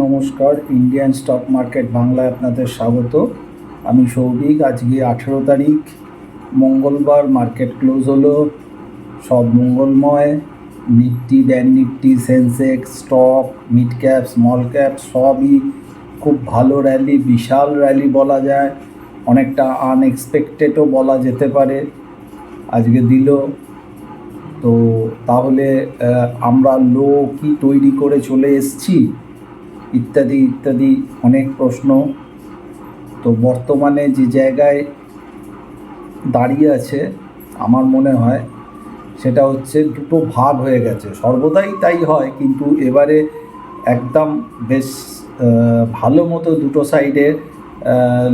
নমস্কার, Indian stock market বাংলায় আপনাদের স্বাগত। আমি সৌভিক। আজকে 18 তারিখ মঙ্গলবার, মার্কেট ক্লোজ হলো, সব মঙ্গলময়। Nifty, bank Nifty, Sensex, stock, mid cap, small cap সবই খুব ভালো র্যালি, বিশাল র্যালি বলা যায়, অনেকটা আনএক্সপেক্টেডও বলা যেতে পারে আজকে দিল। তো তাহলে আমরা লো কি তৈরি করে চলে এসেছি ইত্যাদি ইত্যাদি অনেক প্রশ্ন। তো বর্তমানে যে জায়গায় দাঁড়িয়ে আছে আমার মনে হয় সেটা হচ্ছে দুটো ভাগ হয়ে গেছে। সর্বদাই তাই হয়, কিন্তু এবারে একদম বেশ ভালো মতো দুটো সাইডে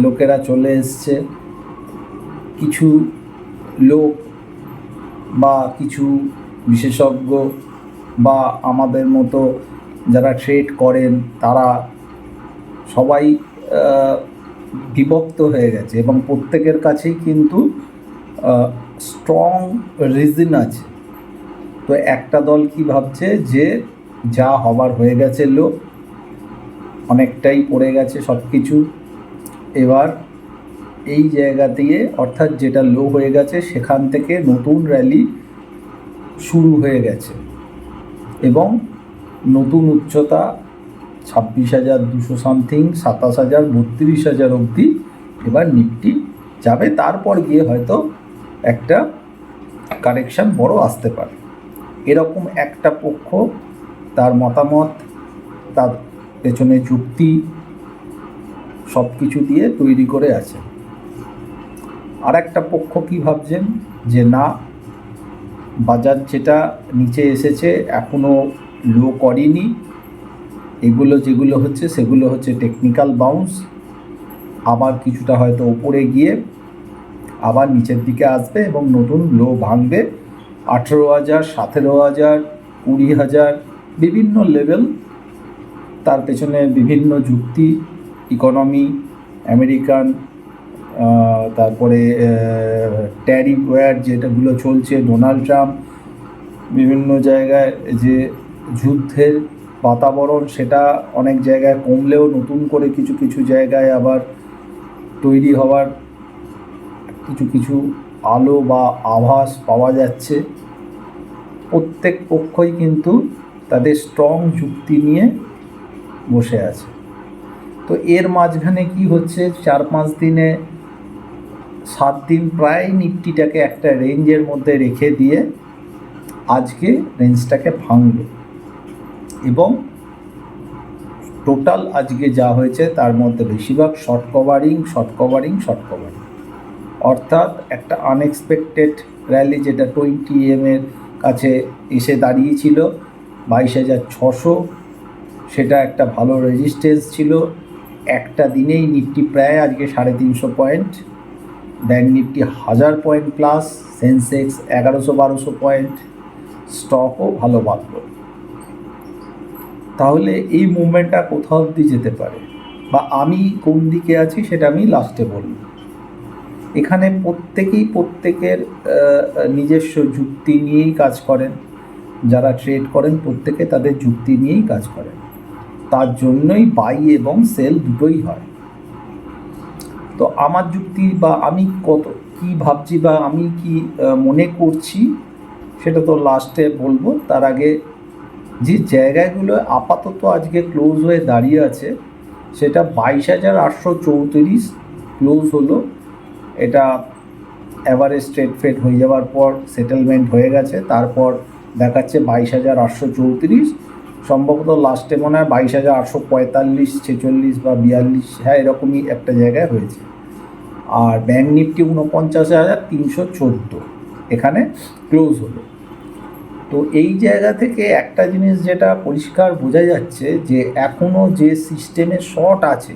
লোকেরা চলে এসছে। কিছু লোক বা কিছু বিশেষজ্ঞ বা আমাদের মতো যারা ট্রেড করেন তারা সবাই বিভক্ত হয়ে গেছে এবং প্রত্যেকের কাছেই কিন্তু স্ট্রং রিজন আছে। তো একটা দল কি ভাবছে যে যা হবার হয়ে গেছে, লোক অনেকটাই পড়ে গেছে সব কিছু, এবার এই জায়গা দিয়ে অর্থাৎ যেটা লো হয়ে গেছে সেখান থেকে নতুন র্যালি শুরু হয়ে গেছে এবং নতুন উচ্চতা 26,200 সামথিং, 27,000, 32,000 অবধি এবার নিফটি যাবে। তারপর গিয়ে হয়তো একটা কারেকশান বড় আসতে পারে। এরকম একটা পক্ষ তার মতামত, তার পেছনে যুক্তি সব কিছু দিয়ে তৈরি করে আছে। আর একটা পক্ষ কি ভাবছেন যে না, বাজার যেটা নিচে এসেছে এখনও লো করেনি, এগুলো যেগুলো হচ্ছে সেগুলো হচ্ছে টেকনিক্যাল বাউন্স, আবার কিছুটা হয়তো ওপরে গিয়ে আবার নিচের দিকে আসবে এবং নতুন লো ভাঙবে। 18,000, 17,000, 20,000 বিভিন্ন লেভেল, তার পেছনে বিভিন্ন যুক্তি, ইকোনমি, আমেরিকান, তারপরে ট্যারিফ ওয়্যার যেটাগুলো চলছে, ডোনাল্ড ট্রাম্প, বিভিন্ন জায়গায় যে যুদ্ধের বাতাবরণ সেটা অনেক জায়গায় কমলেও নতুন করে কিছু কিছু জায়গায় আবার তৈরি হওয়ার কিছু কিছু আলো বা আভাস পাওয়া যাচ্ছে। প্রত্যেক পক্ষই কিন্তু তাদের স্ট্রং যুক্তি নিয়ে বসে আছে। তো এর মাঝখানে কি হচ্ছে, 4-5 দিনে 7 দিন প্রায় নিফটিটাকে একটা রেঞ্জের মধ্যে রেখে দিয়ে আজকে রেঞ্জটাকে ভাঙল এবং টোটাল আজকে যা হয়েছে তার মধ্যে বেশিরভাগ শর্ট কভারিং, অর্থাৎ একটা আনএক্সপেক্টেড র্যালি যেটা 20 EM এর কাছে এসে দাঁড়িয়েছিল 22,600, সেটা একটা ভালো রেজিস্ট্যান্স ছিল। একটা দিনেই নিফটি প্রায় আজকে 350 point, bank Nifty 1000 point plus, Sensex 1100-1200 point, স্টকও ভালো বাড়ল। তাহলে এই মুভমেন্টটা কোথাও অবধি যেতে পারে বা আমি কোন দিকে আছি সেটা আমি লাস্টে বলব। এখানে প্রত্যেকেই প্রত্যেকের নিজস্ব যুক্তি নিয়েই কাজ করেন, যারা ট্রেড করেন প্রত্যেকে তাদের যুক্তি নিয়েই কাজ করেন, তার জন্যই বাই এবং সেল দুটোই হয়। তো আমার যুক্তি বা আমি কী ভাবছি বা আমি কি মনে করছি সেটা তো লাস্টে বলবো। তার আগে যে জায়গাগুলো আপাতত আজকে ক্লোজ হয়ে দাঁড়িয়ে আছে সেটা 22,834 ক্লোজ হলো। এটা অ্যাভারেজ ট্রেড ফেড হয়ে যাওয়ার পর সেটেলমেন্ট হয়ে গেছে, তারপর দেখাচ্ছে 22,834, সম্ভবত লাস্টে মনে হয় 22,845, 46 বা 42, হ্যাঁ এরকমই একটা জায়গায় হয়েছে। আর ব্যাংক নিফটি 49,314 এখানে ক্লোজ হলো। তো এই জায়গা থেকে একটা জিনিস যেটা পরিষ্কার বোঝা যাচ্ছে যে এখনও যে সিস্টেমে শর্ট আছে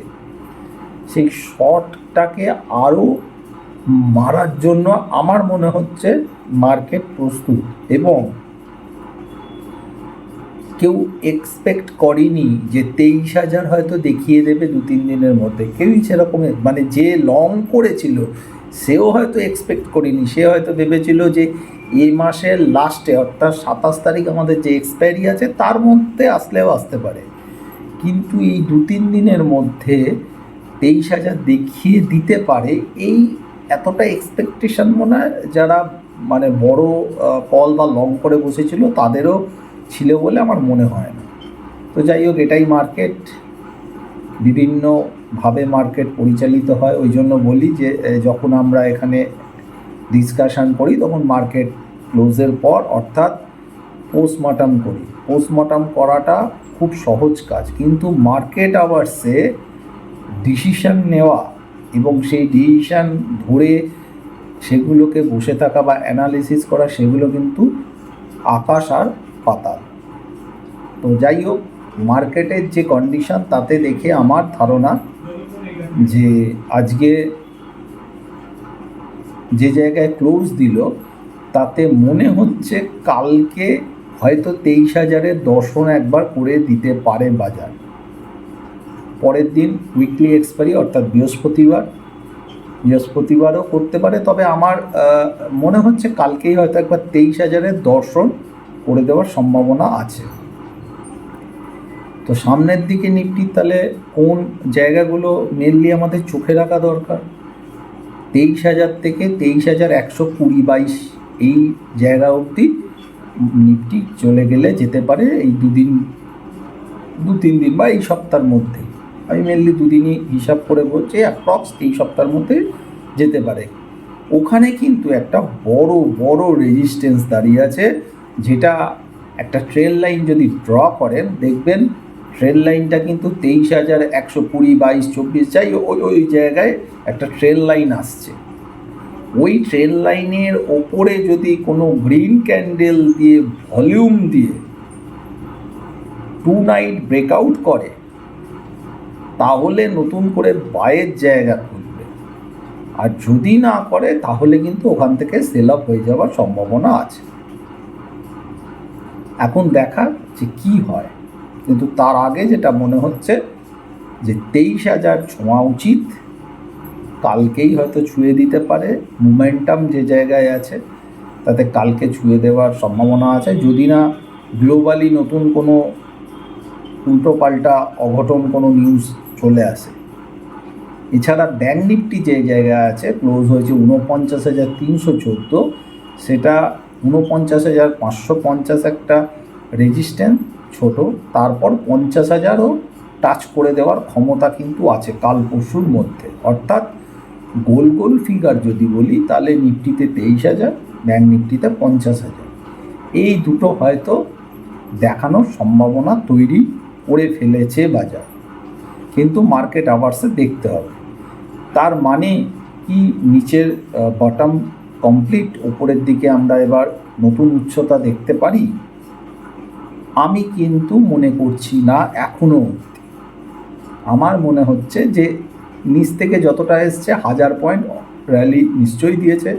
সেই শর্টটাকে আরও মারার জন্য আমার মনে হচ্ছে মার্কেট প্রস্তুত, এবং কেউ এক্সপেক্ট করেনি যে 23,000 হয়তো দেখিয়ে দেবে 2-3 দিনের মধ্যে। কেউই সেরকম, মানে যে লং করেছিল সেও হয়তো এক্সপেক্ট করেনি। সে হয়তো ভেবেছিল যে এই মাসের লাস্টে অর্থাৎ 27 তারিখ আমাদের যে এক্সপায়ারি আছে তার মধ্যে আসলেও আসতে পারে, কিন্তু এই 2-3 দিনের মধ্যে 23,000 দেখিয়ে দিতে পারে, এই এতটা এক্সপেকটেশন মনে হয় যারা মানে বড় কল বা লং করে বসেছিল তাদেরও ছিল বলে আমার মনে হয় না। তো যাই হোক, এটাই মার্কেট, বিভিন্নভাবে মার্কেট পরিচালিত হয়। ওই জন্য বলি যে যখন আমরা এখানে ডিসকাশান করি তখন মার্কেট ক্লোজের পর অর্থাৎ পোস্টমর্টম করি। পোস্টমর্টম করাটা খুব সহজ কাজ, কিন্তু মার্কেট আওয়ার্সে ডিসিশান নেওয়া এবং সেই ডিসিশান ধরে সেগুলোকে বসে থাকা বা অ্যানালিসিস করা, সেগুলো কিন্তু আকাশ আর পাতাল। তো যাই হোক, মার্কেটের যে কন্ডিশন তাতে দেখে আমার ধারণা যে আজকে যে জায়গায় ক্লোজ দিল তাতে মনে হচ্ছে কালকে হয়তো 23,000-এর দর্শন একবার করে দিতে পারে বাজার। পরের দিন উইকলি এক্সপায়ারি অর্থাৎ বৃহস্পতিবারও করতে পারে, তবে আমার মনে হচ্ছে কালকেই হয়তো একবার 23,000-এর দর্শন করে দেওয়ার সম্ভাবনা আছে। তো সামনের দিকে নিফটি তাহলে কোন জায়গাগুলো মেনলি আমাদের চোখে রাখা দরকার? 23,000 থেকে 23,120-22 এই জায়গা অবধি নিফটি চলে গেলে যেতে পারে এই 2-3 দিন বা এই সপ্তাহের মধ্যে। আমি মেনলি 2 দিনই হিসাব করে বলছি, অ্যাপ্রক্স এই সপ্তাহের মধ্যে যেতে পারে। ওখানে কিন্তু একটা বড় রেজিস্ট্যান্স দাঁড়িয়ে আছে, যেটা একটা ট্রেল লাইন যদি ড্র করেন দেখবেন ট্রেল লাইনটা কিন্তু 23,120-22-24 যাই ওই জায়গায় একটা ট্রেল লাইন আসছে। ওই ট্রেল লাইনের ওপরে যদি কোনো গ্রিন ক্যান্ডেল দিয়ে ভলিউম দিয়ে 2 নাইট ব্রেকআউট করে তাহলে নতুন করে বাইয়ের জায়গা খুলবে, আর যদি না করে তাহলে কিন্তু ওখান থেকে সেল অফ হয়ে যাওয়ার সম্ভাবনা আছে। এখন দেখা যে কি হয়, কিন্তু তার আগে যেটা মনে হচ্ছে যে 23,000 ছোঁয়া উচিত, কালকেই হয়তো ছুঁয়ে দিতে পারে। মোমেন্টাম যে জায়গায় আছে তাতে কালকে ছুঁয়ে দেওয়ার সম্ভাবনা আছে, যদি না গ্লোবালি নতুন কোনো উল্টোপাল্টা অঘটন কোনো নিউজ চলে আসে। এছাড়া ব্যাঙ্ক নিফটি যে জায়গায় আছে ক্লোজ হয়েছে 49,314, সেটা 49,550 একটা রেজিস্ট্যান্স ছোট, তারপর 50,000ও টাচ করে দেওয়ার ক্ষমতা কিন্তু আছে কাল পরশুর মধ্যে। অর্থাৎ গোল ফিগার যদি বলি তাহলে নিফটিতে 23,000, ব্যাঙ্ক নিফটিতে 50,000, এই দুটো হয়তো দেখানোর সম্ভাবনা তৈরি করে ফেলেছে বাজার, কিন্তু মার্কেট আওয়ার্সে দেখতে হবে। তার মানে কি নিচের বটম কমপ্লিট, উপরের দিকে আমরা এবার নতুন উচ্চতা দেখতে পারি? আমি কিন্তু মনে করছি না এখনও। আমার মনে হচ্ছে যে নিচ থেকে যতটা এসছে 1000 পয়েন্ট র্যালি নিশ্চয়ই দিয়েছে,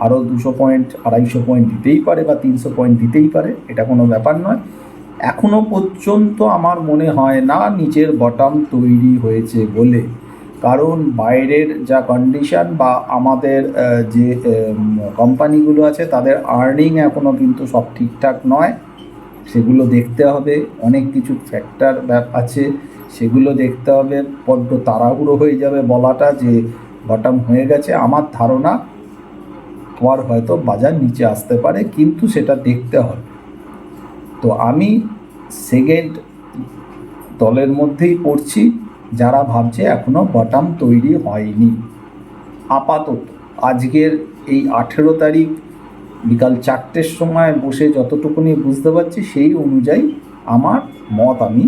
আরও 200 পয়েন্ট 250 পয়েন্ট দিতেই পারে বা 300 পয়েন্ট দিতেই পারে, এটা কোনো ব্যাপার নয়। এখনও পর্যন্ত আমার মনে হয় না নিচের বটম তৈরি হয়েছে বলে, কারণ বাইরের যা কন্ডিশন বা আমাদের যে কোম্পানিগুলো আছে তাদের আর্নিং এখনও কিন্তু সব ঠিকঠাক নয়, সেগুলো দেখতে হবে। অনেক কিছু ফ্যাক্টর আছে, সেগুলো দেখতে হবে। বড্ড তাড়াহুড়ো হয়ে যাবে বলাটা যে বটম হয়ে গেছে। আমার ধারণা আবার হয়তো বাজার নিচে আসতে পারে, কিন্তু সেটা দেখতে হবে। তো আমি সেকেন্ড দলের মধ্যেই পড়ছি যারা ভাবছে এখনও বটম তৈরি হয়নি। আপাতত আজকের এই 18 তারিখ বিকাল 4টের সময় বসে যতটুকুনি বুঝতে পারছি সেই অনুযায়ী আমার মত আমি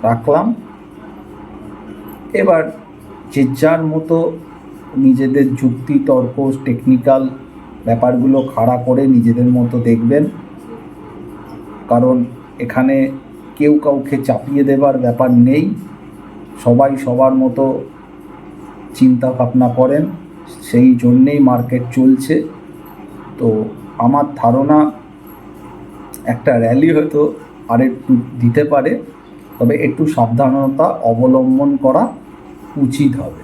রাখলাম। এবার যে যার মতো নিজেদের যুক্তি তর্ক টেকনিক্যাল ব্যাপারগুলো খাড়া করে নিজেদের মতো দেখবেন, কারণ এখানে কেউ কাউকে চাপিয়ে দেবার ব্যাপার নেই। সবাই সবার মতো চিন্তা ভাবনা করেন, সেই জন্যেই মার্কেট চলছে। তো আমার ধারণা একটা র্যালি হয়তো আরেকটু দিতে পারে, তবে একটু সাবধানতা অবলম্বন করা উচিত হবে।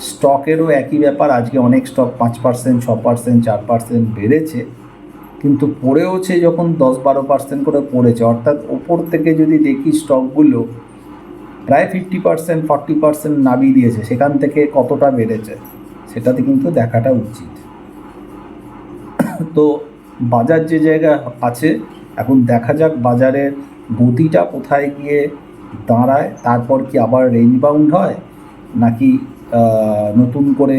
স্টকেরও একই ব্যাপার, আজকে অনেক স্টক 5%, 6%, 4% বেড়েছে, কিন্তু পড়েওছে যখন 10-12% করে পড়েছে, অর্থাৎ ওপর থেকে যদি দেখি স্টকগুলো প্রায় 50% 40% নামিয়ে দিয়েছে, সেখান থেকে কতটা বেড়েছে সেটাতে কিন্তু দেখাটা উচিত। তো বাজার যে জায়গায় আছে এখন দেখা যাক বাজারের গতিটা কোথায় গিয়ে দাঁড়ায়, তারপর কি আবার রেঞ্জ বাউন্ড হয় নাকি নতুন করে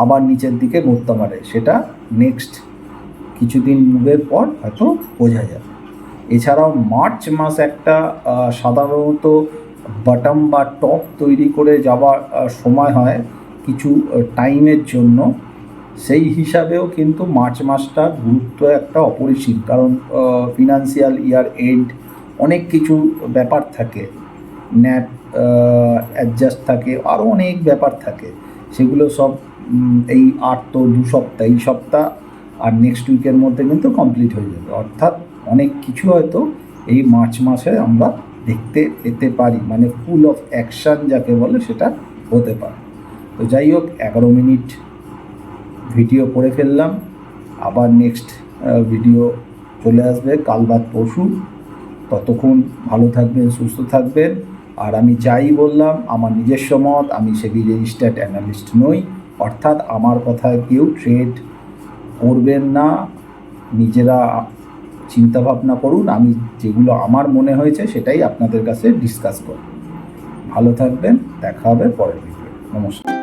আবার নিচের দিকে ঘুরতে পারে, সেটা নেক্সট কিছুদিন মুভের পর হয়তো বোঝা যাবে। এছাড়াও মার্চ মাস একটা সাধারণত বটম বা টপ তৈরি করে যাওয়ার সময় হয় কিছু টাইমের জন্য। সেই হিসাবেও কিন্তু মার্চ মাসটা গুরুত্ব একটা অপরিসীম, কারণ ফিনান্সিয়াল ইয়ার এন্ড অনেক কিছু ব্যাপার থাকে, ন্যাপ অ্যাডজাস্ট থাকে, আরও অনেক ব্যাপার থাকে, সেগুলো সব এই আর তো 2 সপ্তাহ, এই সপ্তাহ আর নেক্সট উইকের মধ্যে কিন্তু কমপ্লিট হয়ে যাবে। অর্থাৎ অনেক কিছু হয়তো এই মার্চ মাসে আমরা দেখতে পেতে পারি, মানে ফুল অফ অ্যাকশান যাকে বলে সেটা হতে পারে। তো যাই হোক, 11 মিনিট ভিডিও করে ফেললাম, আবার নেক্সট ভিডিও চলে আসবে কাল বাদ পরশু। ততক্ষণ ভালো থাকবেন, সুস্থ থাকবেন। আর আমি যাই বললাম আমার নিজস্ব মত, আমি সেবি রেজিস্টার্ড অ্যানালিস্ট নই, অর্থাৎ আমার কথায় কেউ ট্রেড করবেন না, নিজেরা চিন্তাভাবনা করুন। আমি যেগুলো আমার মনে হয়েছে সেটাই আপনাদের কাছে ডিসকাস করব। ভালো থাকবেন, দেখা হবে পরের ভিডিও। নমস্কার।